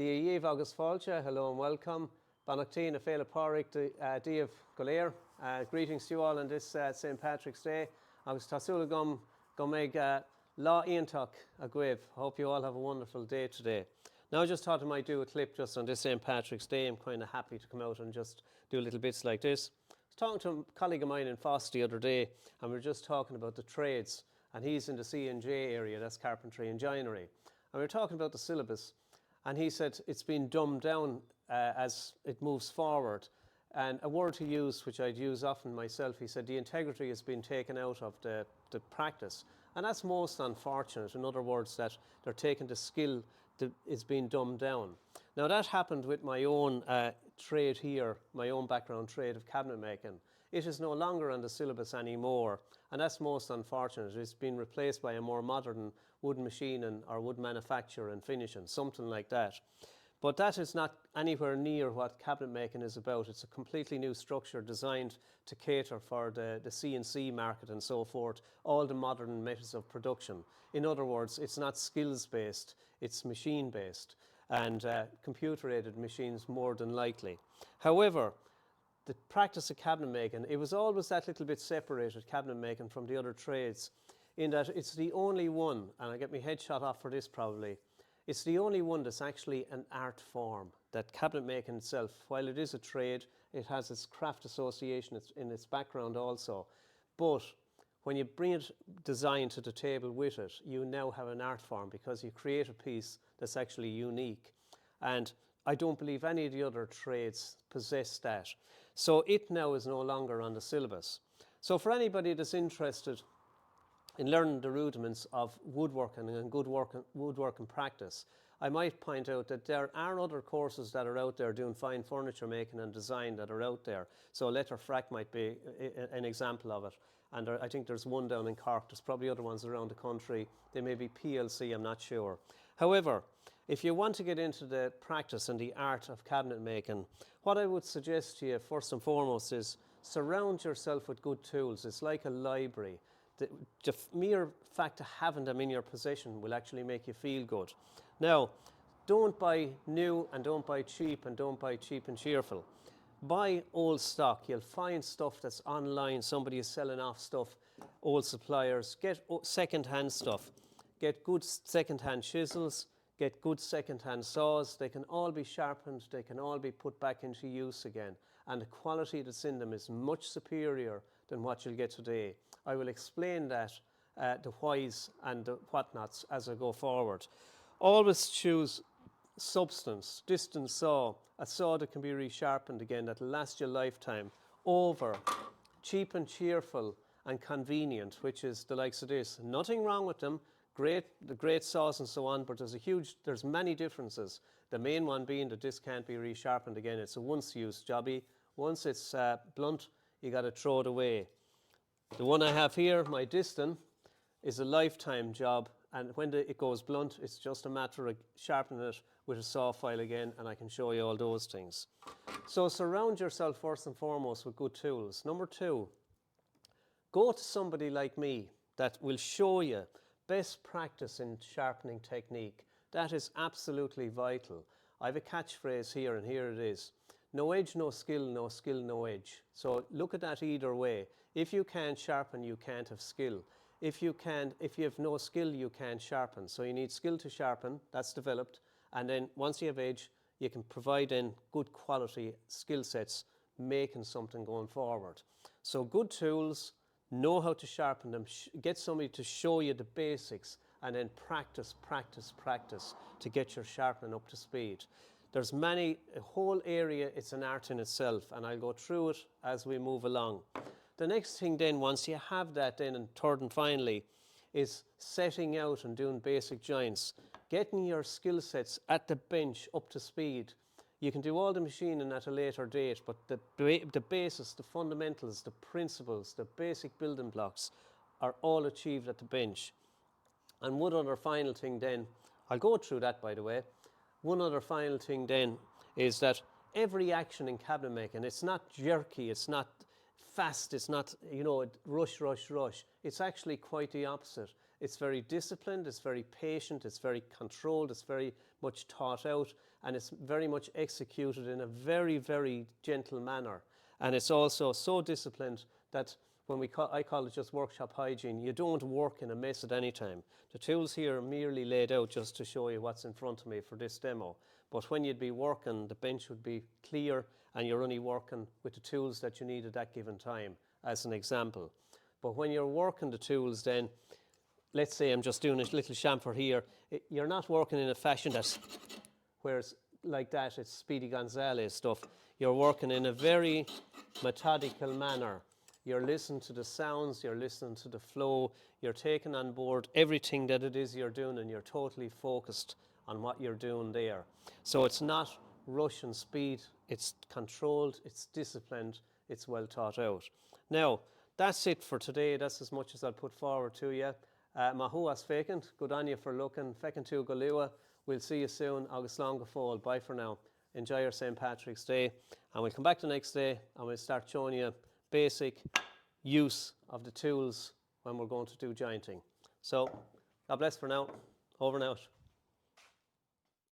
Díomh agus fáilte, hello and welcome. Banachtain a féile páric Díomh Goléir. Greetings to you all on this St. Patrick's Day. Agus tasúla gom méid lá iontach a gcuibh. Hope you all have a wonderful day today. Now I just thought I might do a clip just on this St. Patrick's Day. I'm kind of happy to come out and just do little bits like this. I was talking to a colleague of mine in Foss the other day, and we were just talking about the trades, and he's in the C&J area, that's carpentry and joinery. And we were talking about the syllabus, and he said it's been dumbed down as it moves forward. And a word he used, which I'd use often myself, he said the integrity has been taken out of the practice. And that's most unfortunate. In other words, that they're taking the skill that is being dumbed down. Now that happened with my own trade here, my own background trade of cabinet making. It is no longer on the syllabus anymore, and that's most unfortunate. It's been replaced by a more modern wood machining or wood manufacture and finishing, something like that. But that is not anywhere near what cabinet making is about. It's a completely new structure designed to cater for the CNC market and so forth, all the modern methods of production. In other words, it's not skills-based, it's machine-based, and computer-aided machines more than likely. However, the practice of cabinet making, it was always that little bit separated, cabinet making, from the other trades, in that it's the only one, and I get my head shot off for this probably, it's the only one that's actually an art form. That cabinet making itself, while it is a trade, it has its craft association in its background also. But when you bring it design to the table with it, you now have an art form because you create a piece that's actually unique. And I don't believe any of the other trades possess that. So it now is no longer on the syllabus. So for anybody that's interested in learning the rudiments of woodworking and good woodworking practice, I might point out that there are other courses that are out there doing fine furniture making and design that are out there. So letter frac might be an example of it. And I think there's one down in Cork. There's probably other ones around the country. They may be PLC, I'm not sure. However, if you want to get into the practice and the art of cabinet making, what I would suggest to you first and foremost is surround yourself with good tools. It's like a library. The mere fact of having them in your possession will actually make you feel good. Now, don't buy new and don't buy cheap and don't buy cheap and cheerful. Buy old stock. You'll find stuff that's online. Somebody is selling off stuff, old suppliers. Get second-hand stuff. Get good second-hand chisels. Get good second-hand saws. They can all be sharpened. They can all be put back into use again. And the quality that's in them is much superior than what you'll get today. I will explain that, the whys and the whatnots as I go forward. Always choose substance, distance saw, a saw that can be resharpened again, that will last your lifetime, over cheap and cheerful and convenient, which is the likes of this. Nothing wrong with them, the great saws and so on, but there's many differences. The main one being that this can't be resharpened again. It's a once-use jobby. Once it's blunt, you got to throw it away. The one I have here, my Diston, is a lifetime job, and when it goes blunt, it's just a matter of sharpening it with a saw file again, and I can show you all those things. So surround yourself first and foremost with good tools. Number two, go to somebody like me that will show you best practice in sharpening technique. That is absolutely vital. I have a catchphrase here, and here it is. No edge, no skill, no skill, no edge. So look at that either way. If you can't sharpen, you can't have skill. If you have no skill, you can't sharpen. So you need skill to sharpen, that's developed. And then once you have edge, you can provide in good quality skill sets, making something going forward. So good tools, know how to sharpen them, get somebody to show you the basics, and then practice, practice, practice to get your sharpening up to speed. There's a whole area, it's an art in itself, and I'll go through it as we move along. The next thing then, once you have that then, and third and finally, is setting out and doing basic joints, getting your skill sets at the bench up to speed. You can do all the machining at a later date, but the basis, the fundamentals, the principles, the basic building blocks are all achieved at the bench. And one other final thing then, I'll go through that by the way. One other final thing then is that every action in cabinet making, it's not jerky, it's not fast, it's not, rush, rush, rush. It's actually quite the opposite. It's very disciplined, it's very patient, it's very controlled, it's very much thought out, and it's very much executed in a very, very gentle manner. And it's also so disciplined that when I call it just workshop hygiene, you don't work in a mess at any time. The tools here are merely laid out just to show you what's in front of me for this demo. But when you'd be working, the bench would be clear and you're only working with the tools that you need at that given time, as an example. But when you're working the tools then, let's say I'm just doing a little chamfer here, you're not working in a fashion that's, whereas like that, it's Speedy Gonzales stuff. You're working in a very methodical manner. You're listening to the sounds, you're listening to the flow, you're taking on board everything that it is you're doing, and you're totally focused on what you're doing there. So it's not rush and speed, it's controlled, it's disciplined, it's well thought out. Now, that's it for today. That's as much as I'll put forward to you. Mahuas vacant, good on you for looking. Feckin' to Galiwa. We'll see you soon. August long fall. Bye for now. Enjoy your St. Patrick's Day. And we'll come back the next day and we'll start showing you basic use of the tools when we're going to do jointing. So, God bless for now. Over and out.